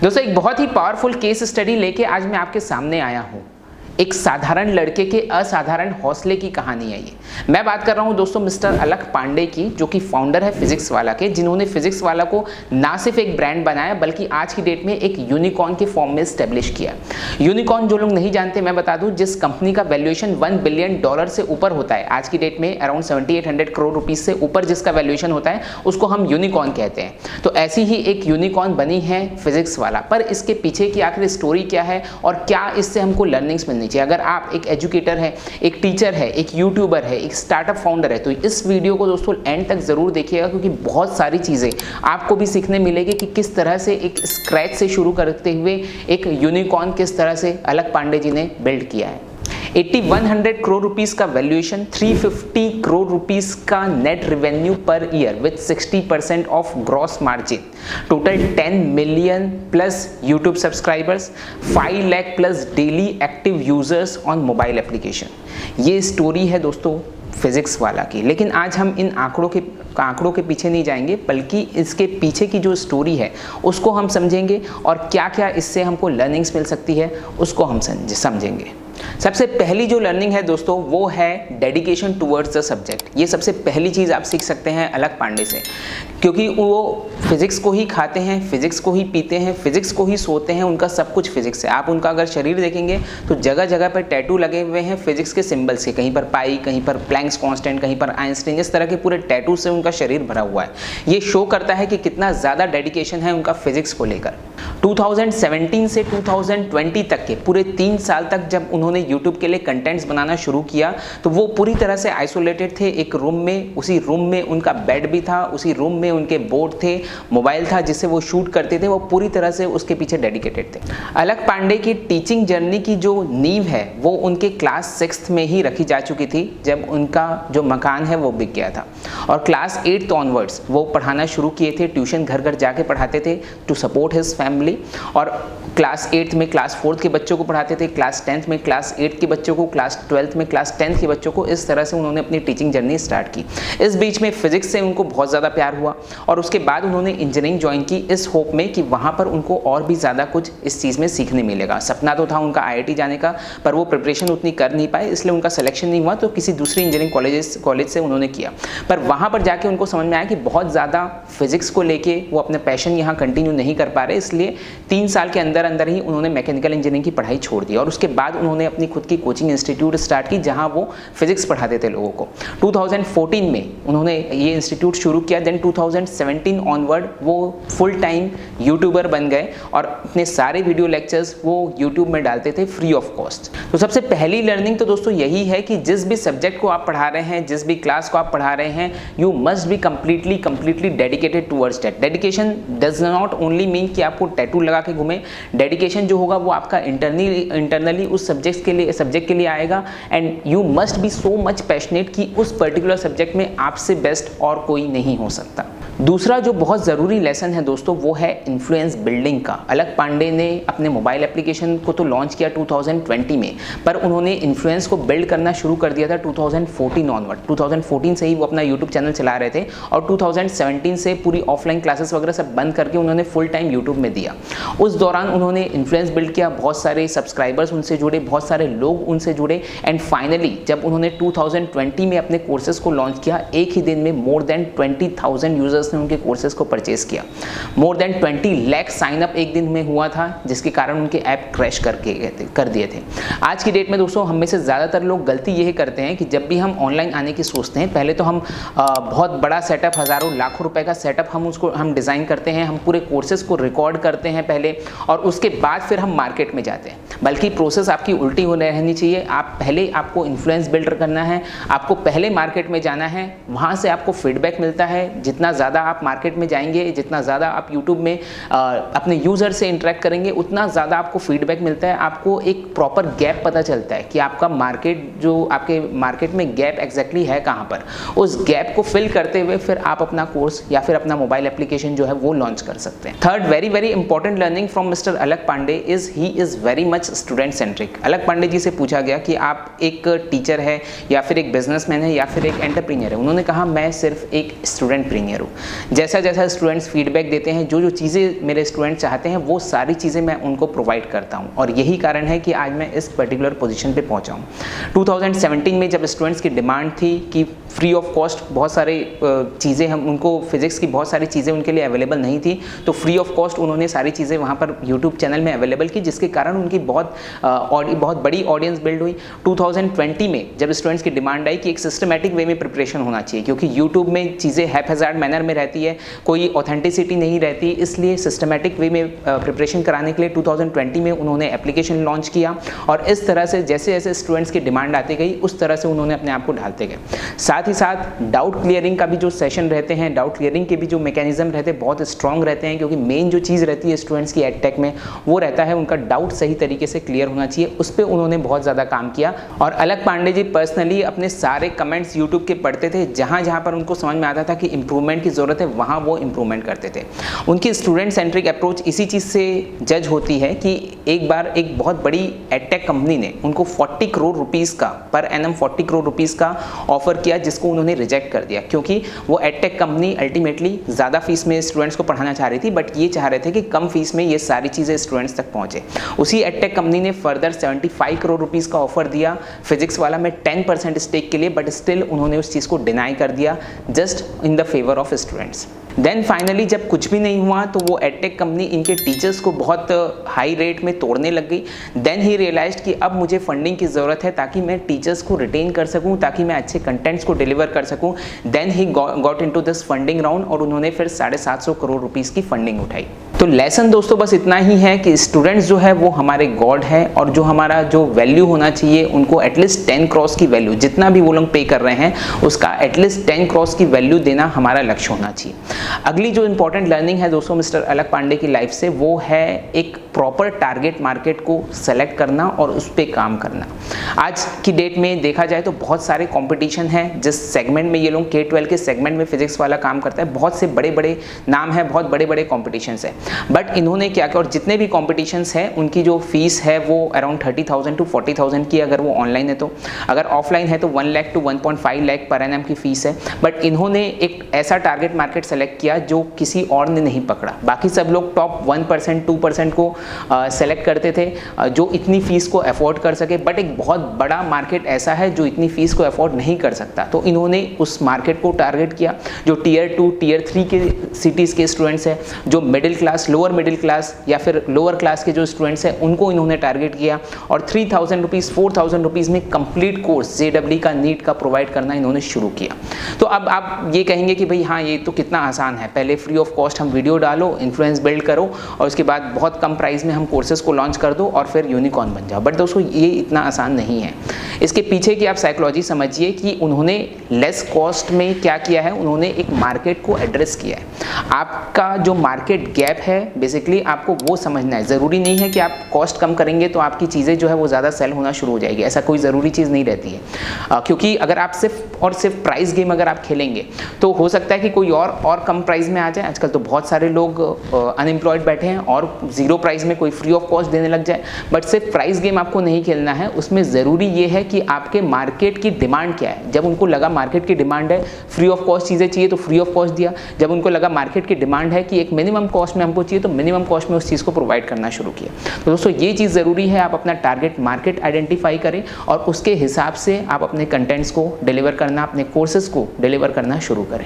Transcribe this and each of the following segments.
दोस्तों एक बहुत ही पावरफुल केस स्टडी लेके आज मैं आपके सामने आया हूँ। एक साधारण लड़के के असाधारण हौसले की कहानी है ये। मैं बात कर रहा हूँ दोस्तों मिस्टर अलख पांडे की, जो कि फाउंडर है फिजिक्स वाला के, जिन्होंने फिजिक्स वाला को ना सिर्फ एक ब्रांड बनाया बल्कि आज की डेट में एक यूनिकॉर्न के फॉर्म में स्टैब्लिश किया। यूनिकॉर्न जो लोग नहीं जानते मैं बता दूं, जिस कंपनी का वैल्यूएशन $1 बिलियन से ऊपर होता है, आज की डेट में अराउंड 7800 करोड़ रुपीज से ऊपर जिसका वैल्यूएशन होता है उसको हम यूनिकॉर्न कहते हैं। तो ऐसी ही एक यूनिकॉर्न बनी है फिजिक्स वाला। पर इसके पीछे की आखिर स्टोरी क्या है और क्या इससे हमको लर्निंग्स मिलनी चाहिए। अगर आप एक एजुकेटर है, एक टीचर है, एक यूट्यूबर है, एक स्टार्टअप फाउंडर है, तो इस वीडियो को दोस्तों एंड तक जरूर देखिएगा, क्योंकि बहुत सारी चीजें आपको भी सीखने मिलेगी कि किस तरह से एक स्क्रैच से शुरू करते हुए एक यूनिकॉर्न किस तरह से अलख पांडे जी ने बिल्ड किया है। 8100 करोड़ रुपीस का वैल्यूएशन, 350 करोड़ रुपीस का net revenue per year with 60% of gross margin, total 10 million plus YouTube subscribers, 5 lakh plus daily active users on mobile application. ये स्टोरी है दोस्तों फिजिक्स वाला की। लेकिन आज हम इन आंकड़ों के पीछे नहीं जाएंगे, बल्कि इसके पीछे की जो स्टोरी है उसको हम समझेंगे और क्या क्या इससे हमको लर्निंग्स मिल सकती है उसको हम समझेंगे। सबसे पहली जो लर्निंग है दोस्तों वो है डेडिकेशन टुवर्ड्स द सब्जेक्ट। ये सबसे पहली चीज़ आप सीख सकते हैं अलख पांडे से, क्योंकि वो फिजिक्स को ही खाते हैं, फिजिक्स को ही पीते हैं, फिजिक्स को ही सोते हैं, उनका सब कुछ फिजिक्स है। आप उनका अगर शरीर देखेंगे तो जगह जगह पर टैटू लगे हुए हैं फिजिक्स के सिंबल्स के, कहीं पर पाई, कहीं पर प्लैंक्स कांस्टेंट, कहीं पर आइंस्टीन, इस तरह के पूरे टैटू से उनका शरीर भरा हुआ है। ये शो करता है कि कितना ज़्यादा डेडिकेशन है उनका फिजिक्स को लेकर। 2017 से 2020 तक के पूरे 3 साल तक जब उन्होंने YouTube के लिए कंटेंट्स बनाना शुरू किया तो वो पूरी तरह से आइसोलेटेड थे एक रूम में। उसी रूम में उनका बेड भी था, उसी रूम में उनके बोर्ड थे, मोबाइल था जिससे वो शूट करते थे। वो पूरी तरह से उसके पीछे डेडिकेटेड थे। अलख पांडे की टीचिंग जर्नी की जो नींव है वो उनके क्लास 6th में ही रखी जा चुकी थी, जब उनका जो मकान है वो बिक गया था। और क्लास 8th ऑनवर्ड्स वो पढ़ाना शुरू किए थे, ट्यूशन घर घर जाके पढ़ाते थे टू सपोर्ट हिज फैमिली। और क्लास 8th में क्लास 4th के बच्चों को पढ़ाते थे, क्लास 10th में क्लास 8th के बच्चों को, क्लास 12th में क्लास 10th के बच्चों को। इस तरह से उन्होंने अपनी टीचिंग जर्नी स्टार्ट की। इस बीच में फिजिक्स से उनको बहुत ज़्यादा प्यार हुआ और उसके बाद उन्होंने इंजीनियरिंग ज्वाइन की इस होप में कि वहाँ पर उनको और भी ज़्यादा कुछ इस चीज़ में सीखने मिलेगा। सपना तो था उनका IIT जाने का, पर वो प्रिपरेशन उतनी कर नहीं पाए, इसलिए उनका सिलेक्शन नहीं हुआ, तो किसी दूसरी इंजीनियरिंग कॉलेज से उन्होंने किया। पर वहाँ पर जाके उनको समझ में आया कि बहुत ज़्यादा फिजिक्स को लेके वो अपना पैशन यहाँ कंटिन्यू नहीं कर पा रहे, इसलिए 3 साल के अंदर अंदर ही उन्होंने मैकेनिकल इंजीनियरिंग की पढ़ाई छोड़ दी। और उसके बाद उन्होंने अपनी खुद की कोचिंग इंस्टीट्यूट स्टार्ट की जहां वो फिजिक्स पढ़ाते थे लोगों को। 2014 में उन्होंने ये इंस्टीट्यूट शुरू किया। देन 2017 ऑनवर्ड वो फुल टाइम यूट्यूबर बन गए और अपने सारे वीडियो लेक्चर्स वो यूट्यूब में डालते थे फ्री ऑफ कॉस्ट। तो सबसे पहली लर्निंग तो दोस्तों यही है कि जिस भी सब्जेक्ट को आप पढ़ा रहे हैं, जिस भी क्लास को आप पढ़ा रहे हैं, you must be completely dedicated towards that. Dedication does not only mean कि आपको टैटू लगा के घूमे। डेडिकेशन जो होगा वो आपका इंटरनली उस सब्जेक्ट के लिए आएगा। And you must be so much passionate कि उस पर्टिकुलर सब्जेक्ट में आपसे बेस्ट और कोई नहीं हो सकता। दूसरा जो बहुत ज़रूरी लेसन है दोस्तों वो है इन्फ्लुएंस बिल्डिंग का। अलख पांडे ने अपने मोबाइल एप्लीकेशन को तो लॉन्च किया 2020 में, पर उन्होंने इन्फ्लुएंस को बिल्ड करना शुरू कर दिया था 2014 ऑनवर्ड। 2014 से ही वो अपना यूट्यूब चैनल चला रहे थे और 2017 से पूरी ऑफलाइन क्लासेस वगैरह सब बंद करके उन्होंने फुल टाइम यूट्यूब में दिया। उस दौरान उन्होंने इन्फ्लुएंस बिल्ड किया, बहुत सारे सब्सक्राइबर्स उनसे जुड़े, बहुत सारे लोग उनसे जुड़े। एंड फाइनली जब उन्होंने 2020 में अपने कोर्सेज को लॉन्च किया, एक ही दिन में मोर देन 20,000 यूजर्स ने उनके कोर्सेज को परचेज किया। More than 20 lakh sign up एक दिन में हुआ था, जिसके कारण उनके ऐप क्रैश कर दिए थे। आज की डेट में दोस्तों हम में से ज़्यादातर लोग गलती यही करते हैं कि जब भी हम ऑनलाइन आने की सोचते हैं, पहले तो हम बहुत बड़ा सेटअप, हज़ारों लाखों रुपए का सेटअप हम डिज़ाइन करते हैं, हम पूरे कोर्सेज को रिकॉर्ड करते हैं पहले, और उसके बाद फिर हम मार्केट में जाते हैं। बल्कि प्रोसेस आपकी उल्टी होने रहनी चाहिए। आपको इन्फ्लुएंस बिल्ड करना है, आपको पहले मार्केट में जाना है, वहाँ से आपको फीडबैक मिलता है। जितना ज़्यादा आप मार्केट में जाएंगे, जितना ज़्यादा आप यूट्यूब में अपने यूज़र से इंटरेक्ट करेंगे, उतना ज़्यादा आपको फीडबैक मिलता है। आपको एक प्रॉपर गैप पता चलता है कि आपका मार्केट, जो आपके मार्केट में गैप एग्जैक्टली है कहाँ पर। उस गैप को फिल करते हुए फिर आप अपना कोर्स या फिर अपना मोबाइल एप्लीकेशन जो है वो लॉन्च कर सकते हैं। Third very important learning from mister Alakh Pandey is he is very much student centric. Alakh Pandey जी से पूछा गया कि आप एक टीचर है या फिर एक बिजनेसमैन है या फिर एक एंटरप्रेन्योर है। उन्होंने कहा मैं सिर्फ एक स्टूडेंट प्रीनियर हूँ। जैसा जैसा स्टूडेंट्स फीडबैक देते हैं, जो जो चीज़ें मेरे स्टूडेंट चाहते हैं वो सारी चीज़ें मैं उनको प्रोवाइड करता हूँ, और यही कारण है कि आज मैं इस पर्टिकुलर पोजीशन पे पहुँचा हूँ। 2017 में जब स्टूडेंट्स की डिमांड थी कि फ्री ऑफ कॉस्ट बहुत सारे चीज़ें, हम उनको फिजिक्स की बहुत सारी चीज़ें उनके लिए अवेलेबल नहीं थी, तो फ्री ऑफ कॉस्ट उन्होंने सारी चीज़ें वहाँ पर यूट्यूब चैनल में अवेलेबल की, जिसके कारण उनकी बहुत बड़ी ऑडियंस बिल्ड हुई। 2020 में जब स्टूडेंट्स की डिमांड आई कि एक सिस्टमेटिक वे में प्रिपरेशन होना चाहिए, क्योंकि यूट्यूब में चीज़ें हैप्पैज़ार्ड मैनर में रहती है, कोई ऑथेंटिसिटी नहीं रहती, इसलिए सिस्टमेटिक वे में प्रिपरेशन कराने के लिए 2020 में उन्होंने एप्लीकेशन लॉन्च किया, और इस तरह से जैसे जैसे स्टूडेंट्स की डिमांड आती गई उस तरह से उन्होंने अपने आप को ढालते गए। साथ ही साथ डाउट क्लियरिंग का भी जो सेशन रहते हैं, डाउट क्लियरिंग के भी जो मैकेनिज्म रहते हैं बहुत स्ट्रॉन्ग रहते हैं, क्योंकि मेन जो चीज़ रहती है स्टूडेंट्स की एडटेक में वो रहता है उनका डाउट सही तरीके से क्लियर होना चाहिए। उस पर उन्होंने बहुत ज़्यादा काम किया, और अलख पांडे जी पर्सनली अपने सारे कमेंट्स यूट्यूब के पढ़ते थे, जहाँ जहाँ पर उनको समझ में आता था कि इंप्रूवमेंट की ज़रूरत है वहाँ वो इंप्रूवमेंट करते थे। उनकी स्टूडेंट सेंट्रिक अप्रोच इसी चीज़ से जज होती है कि एक बार एक बहुत बड़ी एडटेक कंपनी ने उनको 40 करोड़ रुपीज़ का पर एनम 40 करोड़ रुपीज़ का ऑफर किया, जिसको उन्होंने रिजेक्ट कर दिया, क्योंकि वो एडटेक कंपनी अल्टीमेटली ज़्यादा फीस में स्टूडेंट्स को पढ़ाना चाह रही थी, बट ये चाह रहे थे कि कम फीस में ये सारी चीज़ें स्टूडेंट्स तक पहुँचे। उसी एडटेक कंपनी ने फर्दर 75 करोड़ रुपीज़ का ऑफर दिया फिजिक्स वाला में 10% स्टेक के लिए, बट स्टिल उन्होंने उस चीज़ को डिनाई कर दिया just in the favour of students. Then finally जब कुछ भी नहीं हुआ तो वो एडटेक कंपनी इनके टीचर्स को बहुत हाई रेट में तोड़ने लग गई। देन ही रियलाइज्ड कि अब मुझे फंडिंग की ज़रूरत है ताकि मैं टीचर्स को रिटेन कर सकूं, ताकि मैं अच्छे कंटेंट्स को डिलीवर कर सकूं। Then he got into this funding round, और उन्होंने फिर 750 करोड़ रुपीज़ की फंडिंग उठाई। तो लेसन दोस्तों बस इतना ही है कि स्टूडेंट्स जो है वो हमारे गॉड है, और जो हमारा जो वैल्यू होना चाहिए उनको एटलीस्ट 10 क्रॉस की वैल्यू, जितना भी वो लोग पे कर रहे हैं उसका एटलीस्ट 10 क्रॉस की वैल्यू देना हमारा लक्ष्य होना चाहिए। अगली जो इंपॉर्टेंट लर्निंग है दोस्तों मिस्टर अलख पांडे की लाइफ से, वो है एक प्रॉपर टारगेट मार्केट को सेलेक्ट करना और उस पर काम करना। आज की डेट में देखा जाए तो बहुत सारे कंपटीशन हैं, जिस सेगमेंट में ये लोग K-12 के सेगमेंट में फिजिक्स वाला काम करता है, बहुत से बड़े बड़े नाम है, बहुत बड़े बड़े कॉम्पिटिशन्स हैं। बट इन्होंने क्या किया, और जितने भी कॉम्पिटिशन्स हैं उनकी जो फीस है वो अराउंड 30,000 to 40,000 की, अगर वो ऑनलाइन है तो, अगर ऑफलाइन है तो 1 lakh to 1.5 lakh per annum की फीस है। बट इन्होंने एक ऐसा टारगेट मार्केट सेलेक्ट किया जो किसी और ने नहीं पकड़ा। बाकी सब लोग टॉप 1% 2% को सेलेक्ट करते थे जो इतनी फीस को अफोर्ड कर सके, बट एक बहुत बड़ा मार्केट ऐसा है जो इतनी फीस को अफोर्ड नहीं कर सकता। तो इन्होंने उस मार्केट को टारगेट किया जो टियर 2 टियर 3 के सिटीज़ के स्टूडेंट्स हैं, जो middle class, lower middle class या फिर लोअर क्लास के जो स्टूडेंट्स हैं उनको इन्होंने टारगेट किया, और 3,000 रुपीज़ 4,000 रुपीज़ में कंप्लीट कोर्स JEE का नीट का प्रोवाइड करना इन्होंने शुरू किया। तो अब आप ये कहेंगे कि भाई हाँ ये तो कितना आसान है, पहले फ्री ऑफ कॉस्ट हम वीडियो डालो, इन्फ्लुएंस बिल्ड करो, और उसके बाद बहुत कम प्राइस में हम कोर्सेज को लॉन्च कर दो और फिर यूनिकॉर्न बन जाओ। बट दोस्तों ये इतना आसान नहीं है। इसके पीछे की आप साइकोलॉजी समझिए कि उन्होंने लेस कॉस्ट में क्या किया है, उन्होंने एक मार्केट को एड्रेस किया है। आपका जो मार्केट गैप है बेसिकली आपको वो समझना है। ज़रूरी नहीं है कि आप कॉस्ट कम करेंगे तो आपकी चीज़ें जो है वो ज़्यादा सेल होना शुरू हो जाएगी, ऐसा कोई ज़रूरी चीज़ नहीं रहती है। क्योंकि अगर आप सिर्फ और सिर्फ प्राइस गेम अगर आप खेलेंगे तो हो सकता है कि कोई और कम प्राइस में आ जाए। आजकल तो बहुत सारे लोग अनएम्प्लॉयड बैठे हैं और जीरो प्राइस में कोई फ्री ऑफ कॉस्ट देने लग जाए। बट सिर्फ प्राइस गेम आपको नहीं खेलना है, उसमें ज़रूरी ये है कि आपके मार्केट की डिमांड क्या है। जब उनको लगा मार्केट की डिमांड है फ्री ऑफ कॉस्ट चीज़ें चाहिए तो फ्री ऑफ कॉस्ट दिया, जब उनको लगा मार्केट की डिमांड है कि एक मिनिमम कॉस्ट में हमको चाहिए तो मिनिमम कॉस्ट में उस चीज़ को प्रोवाइड करना शुरू किया। तो दोस्तों ये चीज़ ज़रूरी है, आप अपना टारगेट मार्केट आइडेंटिफाई करें और उसके हिसाब से आप अपने कंटेंट्स को डिलीवर करना, अपने कोर्सेज को डिलीवर करना शुरू करें।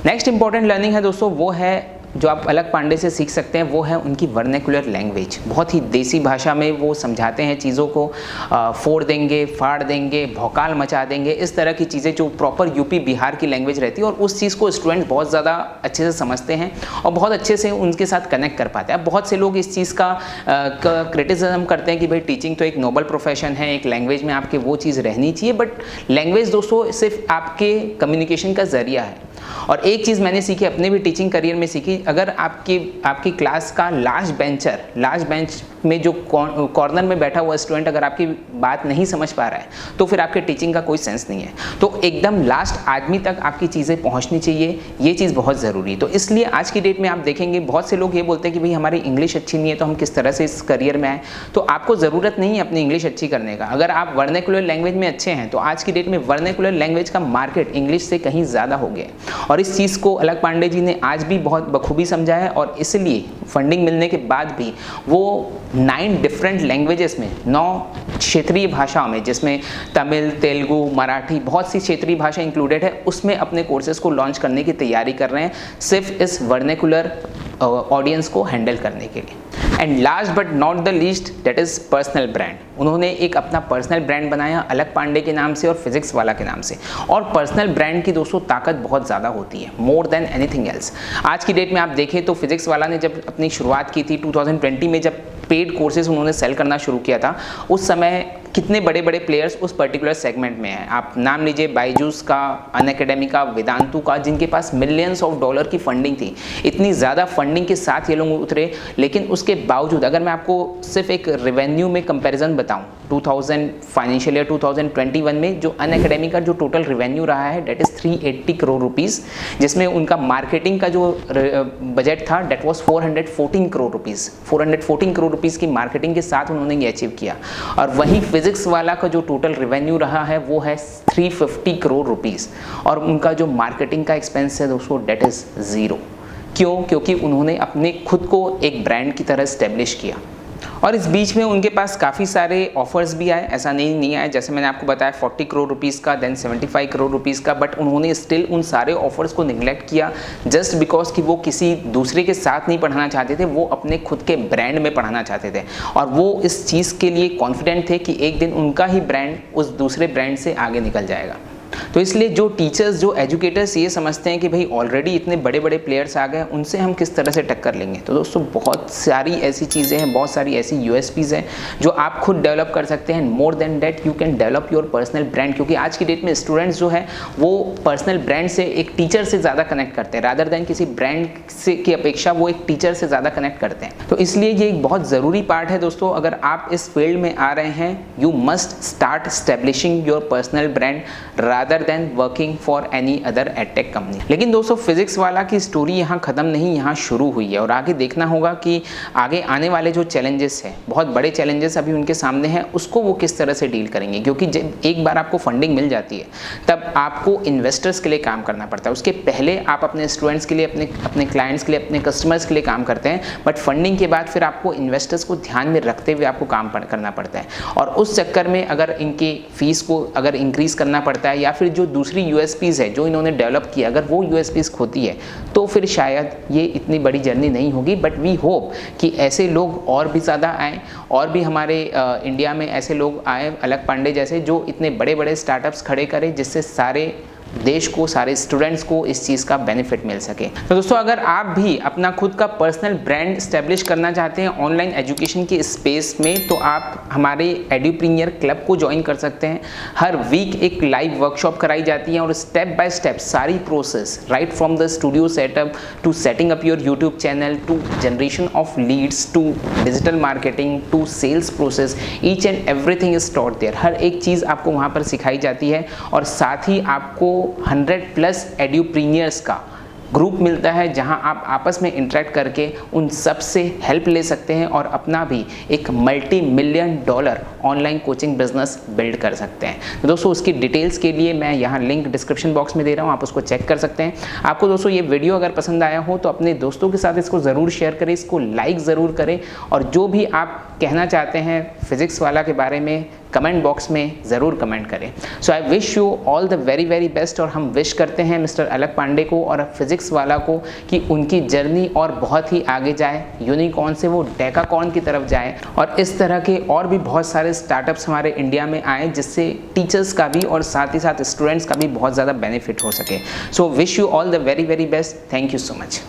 नेक्स्ट इंपॉर्टेंट लर्निंग है दोस्तों, वो है जो आप अलख पांडे से सीख सकते हैं, वो है उनकी वर्नेकुलर लैंग्वेज। बहुत ही देसी भाषा में वो समझाते हैं चीज़ों को, फोड़ देंगे, फाड़ देंगे, भौकाल मचा देंगे, इस तरह की चीज़ें जो प्रॉपर यूपी बिहार की लैंग्वेज रहती है, और उस चीज़ को स्टूडेंट्स बहुत ज़्यादा अच्छे से समझते हैं और बहुत अच्छे से उनके साथ कनेक्ट कर पाते हैं। अब बहुत से लोग इस चीज़ का क्रिटिसिज्म करते हैं कि भाई टीचिंग तो एक नोबल प्रोफेशन है, एक लैंग्वेज में आपके वो चीज़ रहनी चाहिए। बट लैंग्वेज दोस्तों सिर्फ आपके कम्युनिकेशन का ज़रिया है, और एक चीज़ मैंने सीखी अपने भी टीचिंग करियर में सीखी, अगर आपकी क्लास का लास्ट बेंच में जो कॉर्नर में बैठा हुआ स्टूडेंट अगर आपकी बात नहीं समझ पा रहा है तो फिर आपके टीचिंग का कोई सेंस नहीं है। तो एकदम लास्ट आदमी तक आपकी चीज़ें पहुंचनी चाहिए, ये चीज़ बहुत ज़रूरी है। तो इसलिए आज की डेट में आप देखेंगे बहुत से लोग ये बोलते हैं कि भाई हमारी इंग्लिश अच्छी नहीं है तो हम किस तरह से इस करियर में आए। तो आपको ज़रूरत नहीं है अपनी इंग्लिश अच्छी करने का। अगर आप वर्नेकुलर लैंग्वेज में अच्छे हैं तो आज की डेट में वर्नेकुलर लैंग्वेज का मार्केट इंग्लिश से कहीं ज़्यादा हो गया और इस चीज़ को अलख पांडे जी ने आज भी बहुत बखूबी समझा है और इसलिए फंडिंग मिलने के बाद भी वो 9 डिफरेंट लैंग्वेजेस में 9 क्षेत्रीय भाषाओं में, जिसमें तमिल, तेलुगु, मराठी, बहुत सी क्षेत्रीय भाषा इंक्लूडेड है, उसमें अपने कोर्सेज को लॉन्च करने की तैयारी कर रहे हैं सिर्फ इस वर्नेकुलर ऑडियंस को हैंडल करने के लिए। And last but not the least, that is personal brand. उन्होंने एक अपना पर्सनल ब्रांड बनाया अलख पांडे के नाम से और फिजिक्स वाला के नाम से। और पर्सनल ब्रांड की दोस्तों ताकत बहुत ज़्यादा होती है, मोर देन एनीथिंग एल्स। आज की डेट में आप देखें तो फिजिक्स वाला ने जब अपनी शुरुआत की थी 2020 में, जब पेड कोर्सेज उन्होंने सेल करना शुरू किया था, उस समय कितने बड़े बड़े प्लेयर्स उस पर्टिकुलर सेगमेंट में हैं। आप नाम लीजिए बायजूस का, अनअकैडमी का, वेदांतु का, जिनके पास मिलियंस ऑफ डॉलर की फंडिंग थी। इतनी ज़्यादा फंडिंग के साथ ये लोग उतरे, लेकिन उसके बावजूद अगर मैं आपको सिर्फ एक रेवेन्यू में कंपैरिजन बताऊं, 2000 फाइनेंशियल ईयर 2021 में जो अनअकैडमी का जो टोटल रेवेन्यू रहा है डेट इज़ 380 करोड़ रुपीज़, जिसमें उनका मार्केटिंग का जो बजट था that was 414 crore rupees. 414 crore rupees की मार्केटिंग के साथ उन्होंने ये अचीव किया। और वहीं फिजिक्स वाला का जो टोटल रेवेन्यू रहा है वो है 350 करोड़ रुपीज़ और उनका जो मार्केटिंग का एक्सपेंस है दोस्तों डेट इज़ 0। क्यों? क्योंकि उन्होंने अपने खुद को एक ब्रांड की तरह स्टैब्लिश किया। और इस बीच में उनके पास काफ़ी सारे ऑफर्स भी आए, ऐसा नहीं आए। जैसे मैंने आपको बताया 40 करोड़ रुपीज़ का, देन 75 करोड़ रुपीज़ का, बट उन्होंने स्टिल उन सारे ऑफर्स को निगलेक्ट किया जस्ट बिकॉज कि वो किसी दूसरे के साथ नहीं पढ़ाना चाहते थे, वो अपने खुद के ब्रांड में पढ़ाना चाहते थे। और वो इस चीज़ के लिए कॉन्फिडेंट थे कि एक दिन उनका ही ब्रांड उस दूसरे ब्रांड से आगे निकल जाएगा। तो इसलिए जो टीचर्स, जो एजुकेटर्स ये समझते हैं कि भाई ऑलरेडी इतने बड़े बड़े प्लेयर्स आ गए, उनसे हम किस तरह से टक्कर लेंगे, तो दोस्तों बहुत सारी ऐसी चीज़ें हैं, बहुत सारी ऐसी यूएसपीज़ हैं जो आप खुद डेवलप कर सकते हैं। More than that you can develop your personal brand, क्योंकि आज की डेट में स्टूडेंट्स जो है वो पर्सनल ब्रांड से एक टीचर से ज़्यादा कनेक्ट करते हैं, रादर देन किसी ब्रांड से की अपेक्षा वो एक टीचर से ज़्यादा कनेक्ट करते हैं। तो इसलिए ये एक बहुत ज़रूरी पार्ट है दोस्तों। अगर आप इस फील्ड में आ रहे हैं, you must start establishing your personal brand rather than working for any other edtech company. लेकिन दोस्तों फिजिक्स वाला की स्टोरी यहाँ ख़त्म नहीं, यहाँ शुरू हुई है और आगे देखना होगा कि आगे आने वाले जो चैलेंजेस हैं, बहुत बड़े चैलेंजेस अभी उनके सामने हैं, उसको वो किस तरह से डील करेंगे। क्योंकि जब एक बार आपको फंडिंग मिल जाती है तब आपको इन्वेस्टर्स के लिए काम करना पड़ता है। उसके पहले आप अपने स्टूडेंट्स के लिए, अपने क्लाइंट्स के लिए, अपने कस्टमर्स के लिए काम करते हैं, बट फंडिंग के बाद फिर आपको इन्वेस्टर्स को ध्यान में रखते हुए आपको काम करना पड़ता है। और उस चक्कर में अगर इनकी फीस को अगर इंक्रीज करना पड़ता है या फिर जो दूसरी यूएसपीज़ है जो इन्होंने डेवलप किया, अगर वो यूएसपीज़ खोती है तो फिर शायद ये इतनी बड़ी जर्नी नहीं होगी। बट वी होप कि ऐसे लोग और भी ज़्यादा आएँ और भी हमारे इंडिया में ऐसे लोग आए अलख पांडे जैसे, जो इतने बड़े बड़े स्टार्टअप्स खड़े करें जिससे सारे देश को, सारे स्टूडेंट्स को इस चीज़ का बेनिफिट मिल सके। तो दोस्तों अगर आप भी अपना खुद का पर्सनल ब्रांड स्टैब्लिश करना चाहते हैं ऑनलाइन एजुकेशन के स्पेस में, तो आप हमारे एड्यूप्रीनियर क्लब को ज्वाइन कर सकते हैं। हर वीक एक लाइव वर्कशॉप कराई जाती है और स्टेप बाय स्टेप सारी process, right from the studio setup to setting up your YouTube channel to generation of leads to digital marketing to sales process, each and everything is taught there. हर एक चीज़ आपको वहाँ पर सिखाई जाती है और साथ ही आपको 100+ एड्यूप्रीनियर्स का ग्रुप मिलता है जहां आप आपस में इंटरेक्ट करके उन सब से हेल्प ले सकते हैं और अपना भी एक $multi-million online coaching business build कर सकते हैं। तो दोस्तों उसकी डिटेल्स के लिए मैं यहाँ लिंक डिस्क्रिप्शन बॉक्स में दे रहा हूँ, आप उसको चेक कर सकते हैं। आपको दोस्तों ये वीडियो अगर पसंद आया हो तो अपने दोस्तों के साथ इसको ज़रूर शेयर करें, इसको लाइक ज़रूर करें और जो भी आप कहना चाहते हैं फिजिक्स वाला के बारे में कमेंट बॉक्स में ज़रूर कमेंट करें। So I wish you all the very very best और हम विश करते हैं मिस्टर अलख पांडे को और फिजिक्स वाला को कि उनकी जर्नी और बहुत ही आगे जाए, यूनिकॉर्न से वो डेकाकॉर्न की तरफ जाए और इस तरह के और भी बहुत सारे स्टार्टअप्स हमारे इंडिया में आए जिससे टीचर्स का भी और साथ ही साथ स्टूडेंट्स का भी बहुत ज़्यादा बेनिफिट हो सके। So wish you all the very very best. Thank you so much.